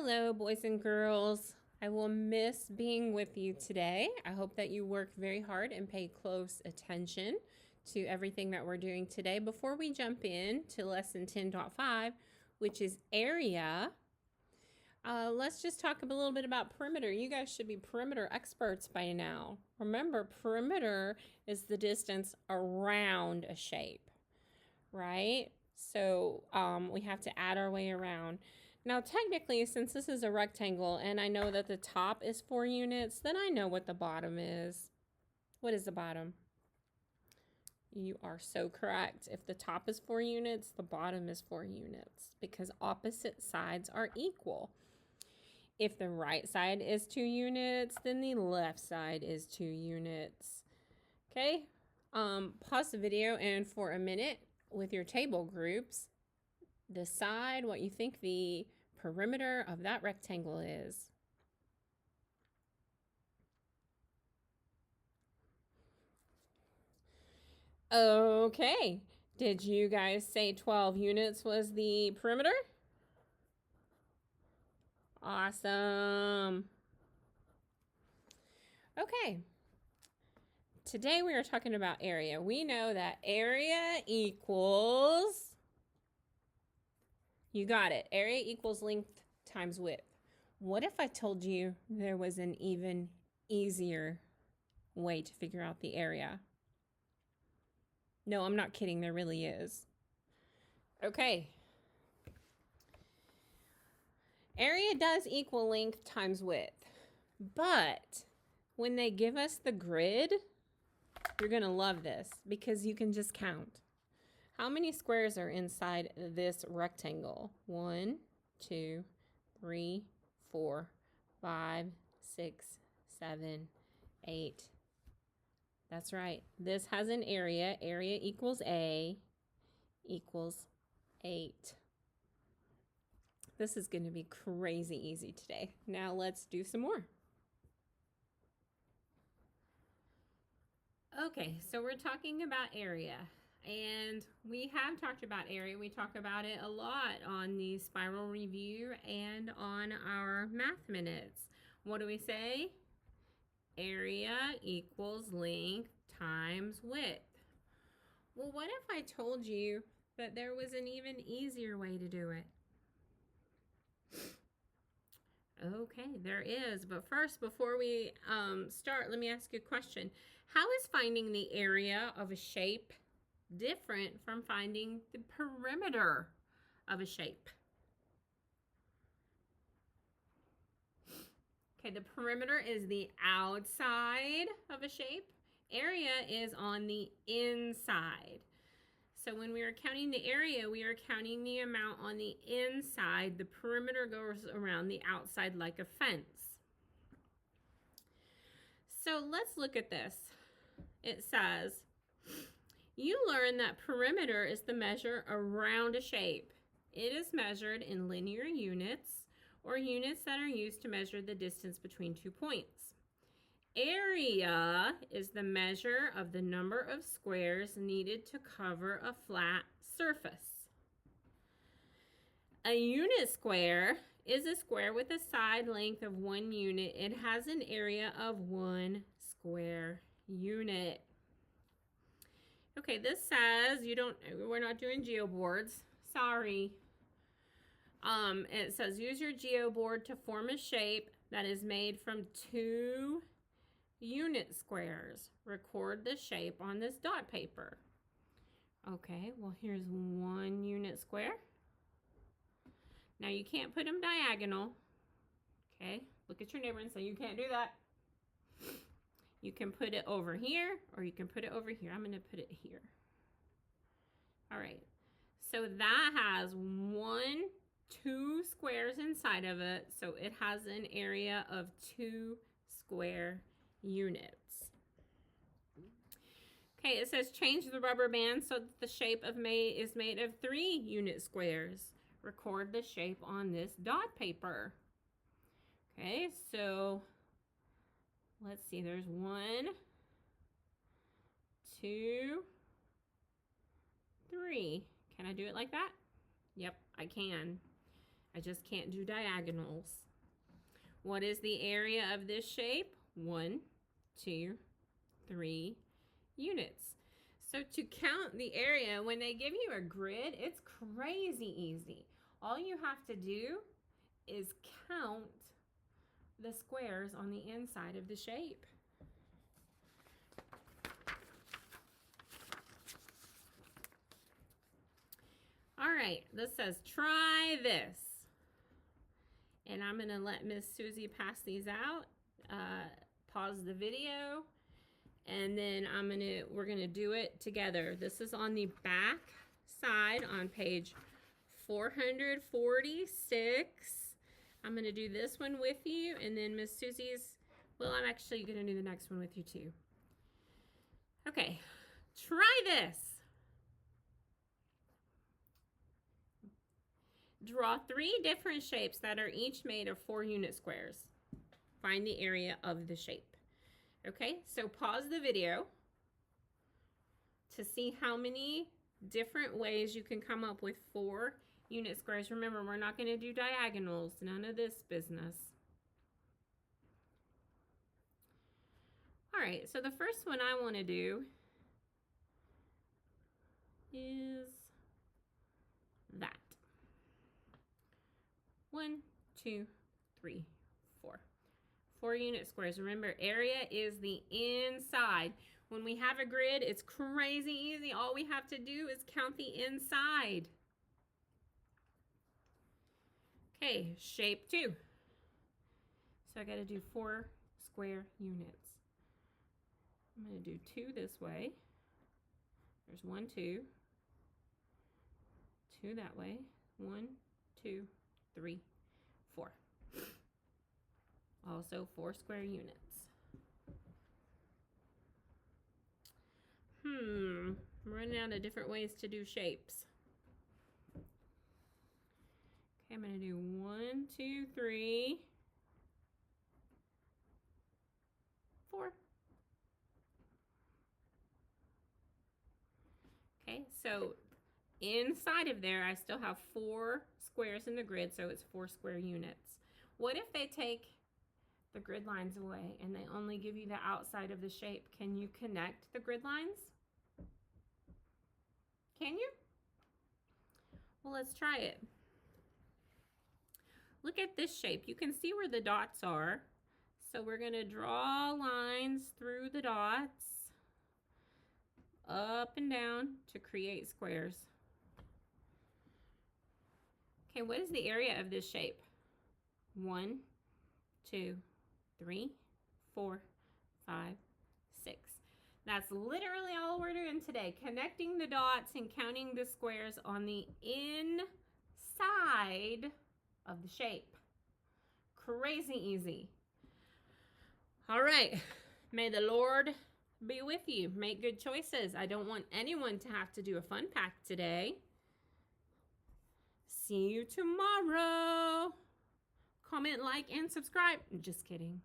Hello, boys and girls. I will miss being with you today. I hope that you work very hard and pay close attention to everything that we're doing today. Before we jump in to lesson 10.5, which is area, let's just talk a little bit about perimeter. You guys should be perimeter experts by now. Remember, perimeter is the distance around a shape, right? So we have to add our way around. Now, technically, since this is a rectangle and I know that the top is 4 units, then I know what the bottom is. What is the bottom? You are so correct. If the top is 4 units, the bottom is 4 units because opposite sides are equal. If the right side is 2 units, then the left side is 2 units. Okay, pause the video and for a minute with your table groups, decide what you think the perimeter of that rectangle is. Okay, did you guys say 12 units was the perimeter? Awesome. Okay, today we are talking about area. We know that area equals, you got it, area equals length times width. What if I told you there was an even easier way to figure out the area? No, I'm not kidding, there really is. Okay. Area does equal length times width, but when they give us the grid, you're going to love this because you can just count. How many squares are inside this rectangle? 1, 2, 3, 4, 5, 6, 7, 8. That's right. This has an area. Area equals A equals 8. This is going to be crazy easy today. Now let's do some more. Okay, so we're talking about area. And we have talked about area. We talk about it a lot on the spiral review and on our math minutes. What do we say? Area equals length times width. Well, what if I told you that there was an even easier way to do it? Okay, there is. But first, before we start, let me ask you a question. How is finding the area of a shape different from finding the perimeter of a shape? Okay, the perimeter is the outside of a shape. Area is on the inside. So when we are counting the area, we are counting the amount on the inside. The perimeter goes around the outside like a fence. So let's look at this. It says, you learn that perimeter is the measure around a shape. It is measured in linear units or units that are used to measure the distance between 2 points. Area is the measure of the number of squares needed to cover a flat surface. A unit square is a square with a side length of 1 unit. It has an area of 1 square unit. Okay, this says we're not doing geoboards. Sorry. It says use your geoboard to form a shape that is made from 2 unit squares. Record the shape on this dot paper. Okay, well here's 1 unit square. Now you can't put them diagonal. Okay, look at your neighbor and say you can't do that. You can put it over here or you can put it over here. I'm going to put it here. All right, so that has 2 squares inside of it, so it has an area of 2 square units. Okay, it says change the rubber band so that the shape is made of 3 unit squares. Record the shape on this dot paper. Okay, so let's see, there's 1, 2, 3. Can I do it like that? Yep, I can. I just can't do diagonals. What is the area of this shape? 1, 2, 3 units. So to count the area, when they give you a grid, it's crazy easy. All you have to do is count the squares on the inside of the shape. All right, this says try this. And I'm gonna let Miss Susie pass these out. Pause the video, and then we're gonna do it together. This is on the back side on page 446. I'm gonna do this one with you, and then Miss Susie's, well, I'm actually gonna do the next one with you too. Okay, try this. Draw 3 different shapes that are each made of 4 unit squares. Find the area of the shape. Okay, so pause the video to see how many different ways you can come up with 4 unit squares. Remember, we're not going to do diagonals, none of this business. All right, so the first one I want to do is that. 1, 2, 3, 4. 4 unit squares. Remember, area is the inside. When we have a grid, it's crazy easy. All we have to do is count the inside. Okay, shape 2. So I got to do 4 square units. I'm going to do 2 this way. There's 1, 2. 2 that way. 1, 2, 3, 4. Also 4 square units. I'm running out of different ways to do shapes. Okay, I'm going to do 1, 2, 3, 4. Okay, so inside of there, I still have 4 squares in the grid, so it's 4 square units. What if they take the grid lines away and they only give you the outside of the shape? Can you connect the grid lines? Can you? Well, let's try it. Look at this shape. You can see where the dots are. So we're going to draw lines through the dots, up and down to create squares. Okay, what is the area of this shape? 1, 2, 3, 4, 5, 6. That's literally all we're doing today, connecting the dots and counting the squares on the inside of the shape. Crazy easy. All right, may the Lord be with you. Make good choices. I don't want anyone to have to do a fun pack today. See you tomorrow. Comment, like, and subscribe. Just kidding.